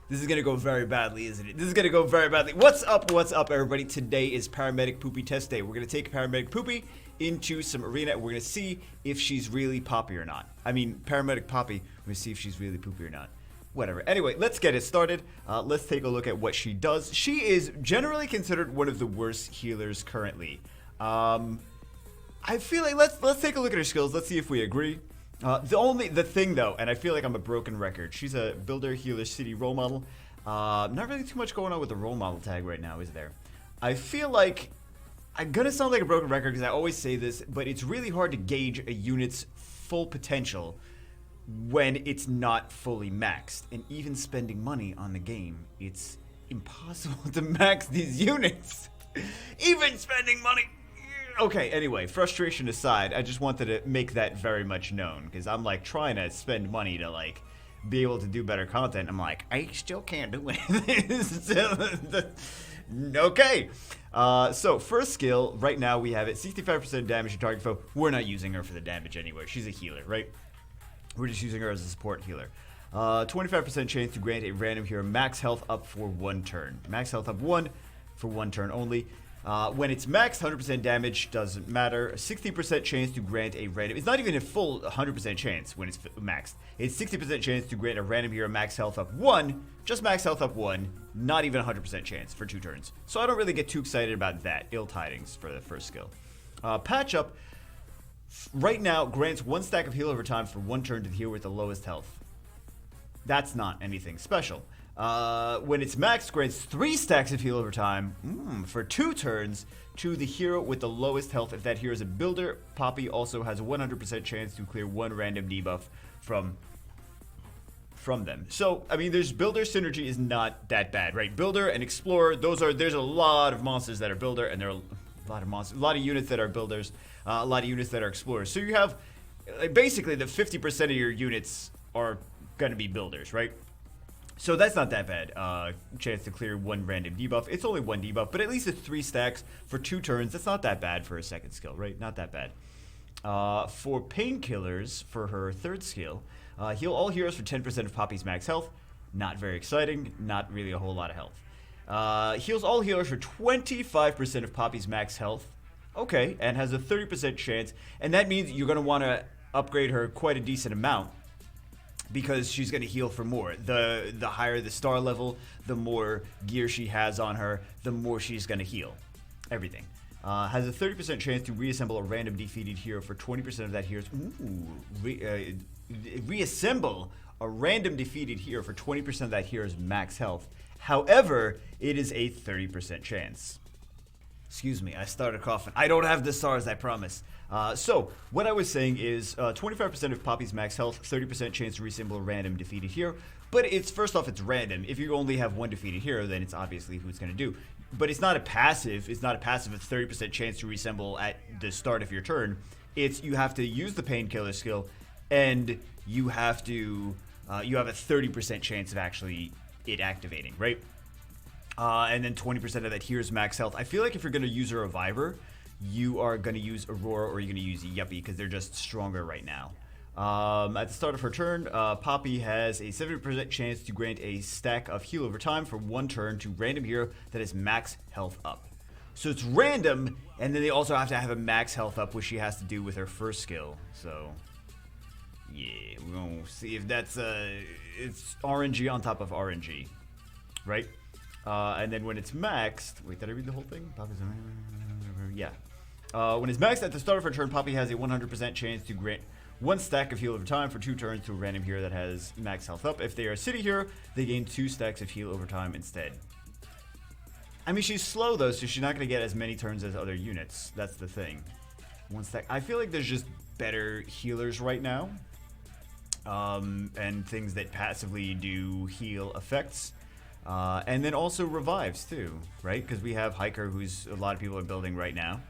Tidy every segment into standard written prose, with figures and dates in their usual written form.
This is gonna go very badly, isn't it? This is gonna go very badly. What's up, everybody? Today is Paramedic Poopy test day. We're gonna take Paramedic Poopy into some arena. We're gonna see if she's really Poppy or not. I mean, Paramedic Poppy, we're gonna see if she's really Poopy or not. Whatever. Anyway, let's get it started. Let's take a look at what she does. She is generally considered one of the worst healers currently. I feel like let's take a look at her skills. Let's see if we agree. The thing though, and I feel like I'm a broken record. She's a builder, healer, city role model. Not really too much going on with the role model tag right now, is there? I feel like I'm gonna sound like a broken record because I always say this, but it's really hard to gauge a unit's full potential when it's not fully maxed. And even spending money on the game, it's impossible to max these units. Even spending money. Okay, anyway, frustration aside, I just wanted to make that very much known, because I'm like trying to spend money to like be able to do better content. I'm like, I still can't do it. Okay, so first skill, right now we have it 65% damage to target foe. We're not using her for the damage anyway. She's a healer, right? We're just using her as a support healer. 25% chance to grant a random hero max health up for 1 turn. Max health up 1 for 1 turn only. When it's maxed, 100% damage doesn't matter. 60% chance to grant a random. It's not even a full 100% chance when it's maxed. It's 60% chance to grant a random hero max health up 1. Just max health up 1. Not even 100% chance for 2 turns. So I don't really get too excited about that. Ill tidings for the first skill. Patch up. Right now grants 1 stack of heal over time for 1 turn to the hero with the lowest health. That's not anything special. When it's maxed, grants 3 stacks of heal over time for 2 turns to the hero with the lowest health. If that hero is a builder, Poppy also has a 100% chance to clear 1 random debuff from them. So, I mean, there's builder synergy is not that bad, right? Builder and explorer, there's a lot of monsters that are builder, and there are a lot of units that are builders, a lot of units that are explorers. So you have basically the 50% of your units are going to be builders, right? So that's not that bad. Chance to clear 1 random debuff. It's only 1 debuff, but at least it's 3 stacks for 2 turns. That's not that bad for a second skill, right? Not that bad. For painkillers, for her third skill, heal all heroes for 10% of Poppy's max health. Not very exciting. Not really a whole lot of health. Heals all healers for 25% of Poppy's max health. Okay, and has a 30% chance. And that means you're going to want to upgrade her quite a decent amount, because she's going to heal for more. The higher the star level, the more gear she has on her, the more she's going to heal. Everything. Has a 30% chance to reassemble a random defeated hero for 20% of that hero's... reassemble a random defeated hero for 20% of that hero's max health. However, it is a 30% chance. Excuse me, I started coughing. I don't have the stars, I promise. So, what I was saying is 25% of Poppy's max health, 30% chance to reassemble a random defeated hero. But it's, first off, it's random. If you only have 1 defeated hero, then it's obviously who it's going to do. But it's not a passive. It's not a passive of 30% chance to reassemble at the start of your turn. It's, you have to use the painkiller skill, and you have to, you have a 30% chance of actually it activating, right? And then 20% of that here's max health. I feel like if you're going to use a reviver, you are going to use Aurora or you're going to use Yuppie, because they're just stronger right now. At the start of her turn, Poppy has a 70% chance to grant a stack of heal over time for 1 turn to random hero that is max health up. So it's random, and then they also have to have a max health up, which she has to do with her first skill. So, yeah, we're going to see if that's, it's RNG on top of RNG, right? And then when it's maxed, wait, did I read the whole thing? Poppy's, yeah. When it's maxed at the start of her turn, Poppy has a 100% chance to grant 1 stack of heal over time for 2 turns to a random hero that has max health up. If they are a city hero, they gain 2 stacks of heal over time instead. I mean, she's slow though, so she's not going to get as many turns as other units. That's the thing. 1 stack. I feel like there's just better healers right now. And things that passively do heal effects. And then also revives too, right? Because we have Hiker, who's a lot of people are building right now.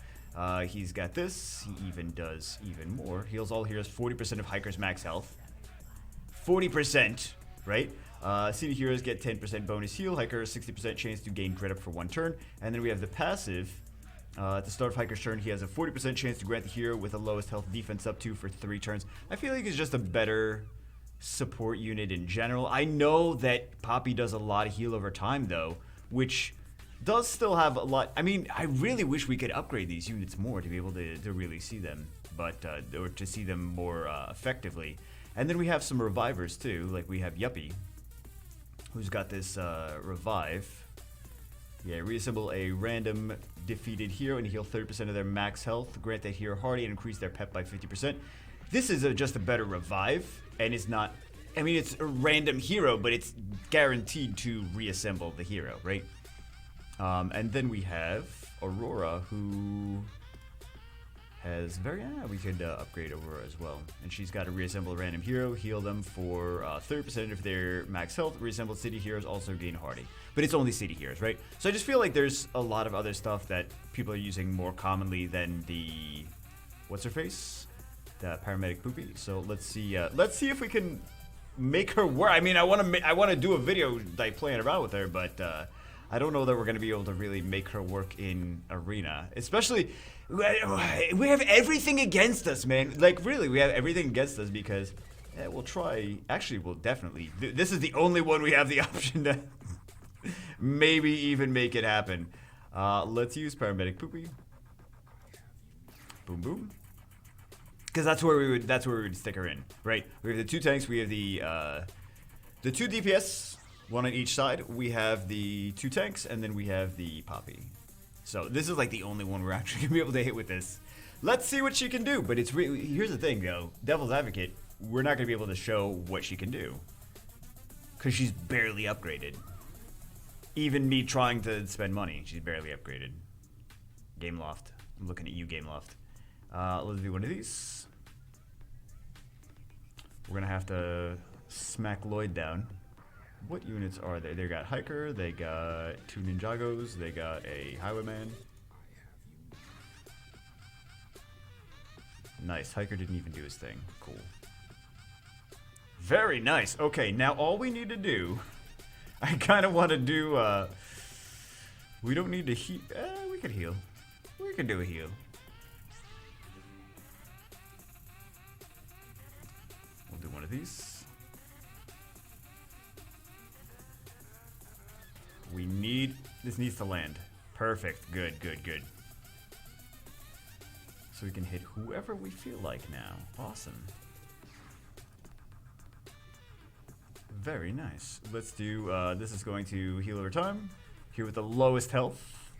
He's got this. He even does even more. Heals all heroes 40% of Hiker's max health. 40%, right? City heroes get 10% bonus heal. Hiker 60% chance to gain crit up for 1 turn. And then we have the passive. At the start of Hiker's turn, he has a 40% chance to grant the hero with the lowest health defense up to for 3 turns. I feel like it's just a better support unit in general. I know that Poppy does a lot of heal over time, though, which does still have a lot. I mean, I really wish we could upgrade these units more to be able to really see them, but or to see them more effectively. And then we have some revivers too, like we have Yuppie, who's got this revive. Yeah, reassemble a random defeated hero and heal 30% of their max health. Grant that hero hardy and increase their pep by 50%. This is just a better revive, and it's not. I mean, it's a random hero, but it's guaranteed to reassemble the hero, right? And then we have Aurora, who has we could upgrade Aurora as well. And she's got to reassemble a random hero, heal them for 30% of their max health. Reassembled city heroes also gain hardy. But it's only city heroes, right? So I just feel like there's a lot of other stuff that people are using more commonly than the... What's her face? The Paramedic Poppy. So let's see if we can make her work. I mean, I want to do a video like playing around with her, but I don't know that we're going to be able to really make her work in arena. Especially, we have everything against us, man. Like, really, we have everything against us because we'll try. Actually, we'll definitely. This is the only one we have the option to maybe even make it happen. Let's use Paramedic Poppy. Boom, boom. Because that's where we would stick her in, right? We have the 2 tanks. We have the 2 DPS, 1 on each side. We have the 2 tanks, and then we have the Poppy. So this is like the only one we're actually gonna be able to hit with this. Let's see what she can do. But it's really, here's the thing, though. Devil's Advocate, we're not gonna be able to show what she can do because she's barely upgraded. Even me trying to spend money, she's barely upgraded. Game Loft, I'm looking at you, Game Loft. Let's do one of these. We're gonna have to smack Lloyd down. What units are they? They got Hiker, they got 2 Ninjagos, they got a Highwayman. Nice, Hiker didn't even do his thing. Cool. Very nice. Okay, now all we need to do, I kind of want to do, we don't need to heal. We could heal. We can do a heal. We'll do one of these. This needs to land. Perfect. Good, good, good. So we can hit whoever we feel like now. Awesome. Very nice. Let's do, this is going to heal over time. Here with the lowest health.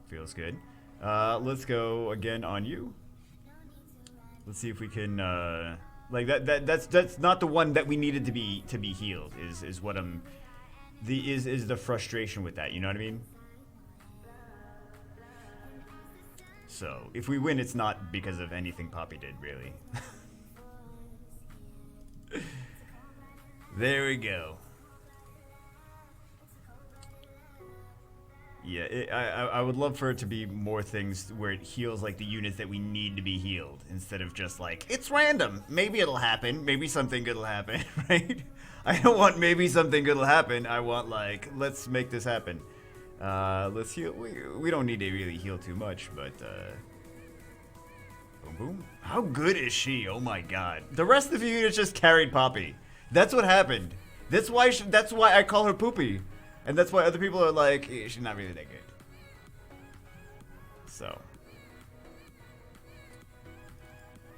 Feels good. Let's go again on you. Let's see if we can, like that's not the one that we needed to be healed. Is what I'm, is the frustration with that. You know what I mean? So if we win, it's not because of anything Poppy did, really. There we go. Yeah, I would love for it to be more things where it heals like the units that we need to be healed instead of just like, it's random. Maybe it'll happen. Maybe something good will happen, right? I don't want maybe something good will happen. I want like, let's make this happen. Let's heal. We don't need to really heal too much, but boom, boom. How good is she? Oh my god. The rest of the units just carried Poppy. That's what happened. That's why I call her Poopy. And that's why other people are like, she's not really that good. So.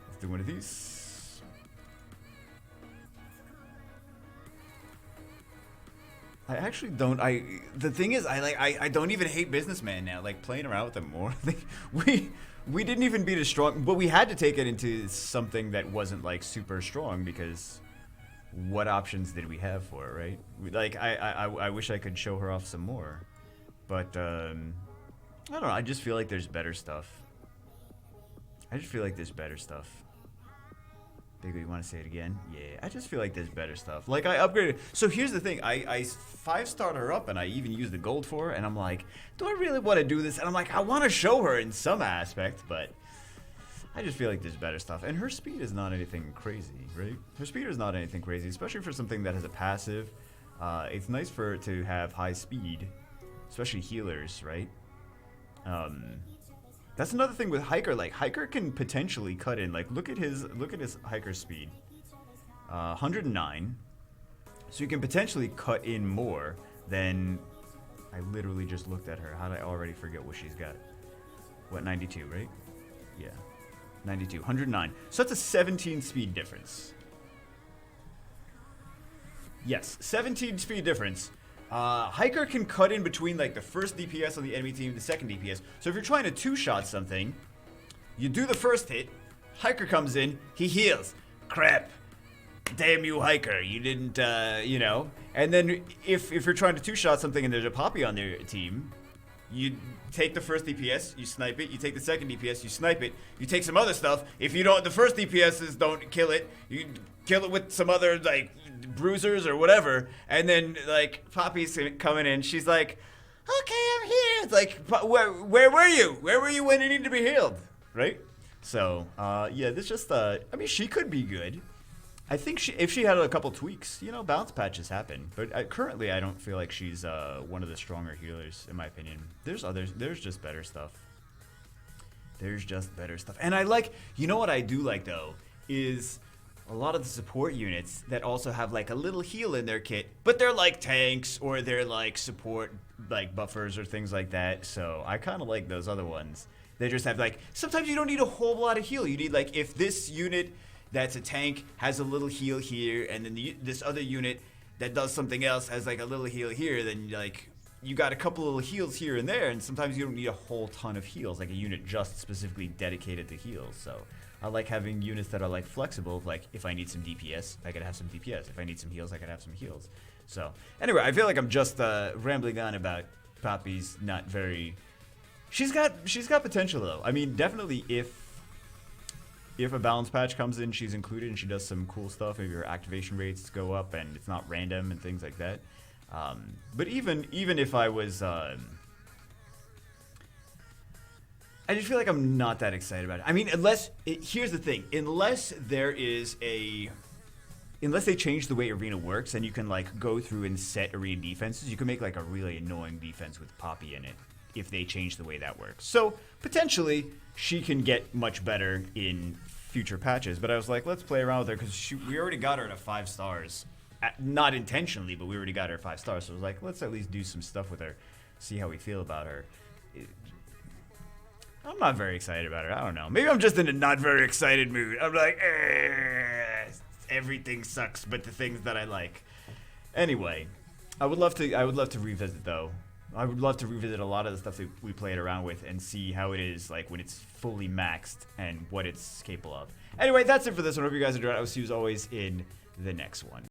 Let's do one of these. I actually don't, the thing is, I don't even hate Businessman now, like playing around with them more. we didn't even beat as strong, but we had to take it into something that wasn't like super strong because what options did we have for it, right? Like, I wish I could show her off some more. But, I don't know, I just feel like there's better stuff. Biggie, you want to say it again? Yeah, I just feel like there's better stuff. Like, I upgraded. So here's the thing. I 5-starred her up, and I even used the gold for her, and I'm like, do I really want to do this? And I'm like, I want to show her in some aspect, but I just feel like there's better stuff. And her speed is not anything crazy, right? Her speed is not anything crazy, especially for something that has a passive. It's nice for it to have high speed, especially healers, right? That's another thing with Hiker. Like Hiker can potentially cut in. Like look at his Hiker speed, 109. So you can potentially cut in more than. I literally just looked at her. How did I already forget what she's got? What, 92, right? Yeah, 92, 109. So that's a 17 speed difference. Yes, 17 speed difference. Hiker can cut in between like the first DPS on the enemy team, the second DPS. So if you're trying to two-shot something, you do the first hit, Hiker comes in, he heals. Crap. Damn you, Hiker. You didn't, you know. And then if you're trying to two-shot something and there's a Poppy on their team, you take the first DPS, you snipe it. You take the second DPS, you snipe it. You take some other stuff. If you don't, the first DPSs don't kill it. You kill it with some other, like, bruisers or whatever. And then, like, Poppy's coming in. She's like, okay, I'm here. It's like, where were you? Where were you when you needed to be healed? Right? So, yeah, this just, I mean, she could be good. I think if she had a couple tweaks, you know, bounce patches happen. But currently, I don't feel like she's one of the stronger healers, in my opinion. There's others. There's just better stuff. There's just better stuff. And I like, you know what I do like, though, is a lot of the support units that also have, like, a little heal in their kit. But they're, like, tanks or they're, like, support, like, buffers or things like that. So I kind of like those other ones. They just have, like, sometimes you don't need a whole lot of heal. You need, like, if this unit that's a tank has a little heal here, and then this other unit that does something else has like a little heal here, then like you got a couple little heals here and there, and sometimes you don't need a whole ton of heals, like a unit just specifically dedicated to heals. So I like having units that are like flexible. Like if I need some DPS, I could have some DPS. If I need some heals, I could have some heals. So anyway, I feel like I'm just rambling on about Poppy's not very. She's got potential though. I mean, definitely if a balance patch comes in, she's included and she does some cool stuff. Maybe her activation rates go up and it's not random and things like that. But even if I was, I just feel like I'm not that excited about it. I mean, here's the thing, unless they change the way arena works and you can like go through and set arena defenses, you can make like a really annoying defense with Poppy in it if they change the way that works. So potentially she can get much better in future patches, but I was like, let's play around with her because we already got her to 5 stars. Not intentionally, but we already got her 5 stars. So I was like, let's at least do some stuff with her, see how we feel about her. I'm not very excited about her. I don't know. Maybe I'm just in a not very excited mood. I'm like, everything sucks, but the things that I like. Anyway, I would love to revisit though. I would love to revisit a lot of the stuff that we played around with and see how it is like when it's fully maxed and what it's capable of. Anyway, that's it for this one. Hope you guys enjoyed it. I will see you as always in the next one.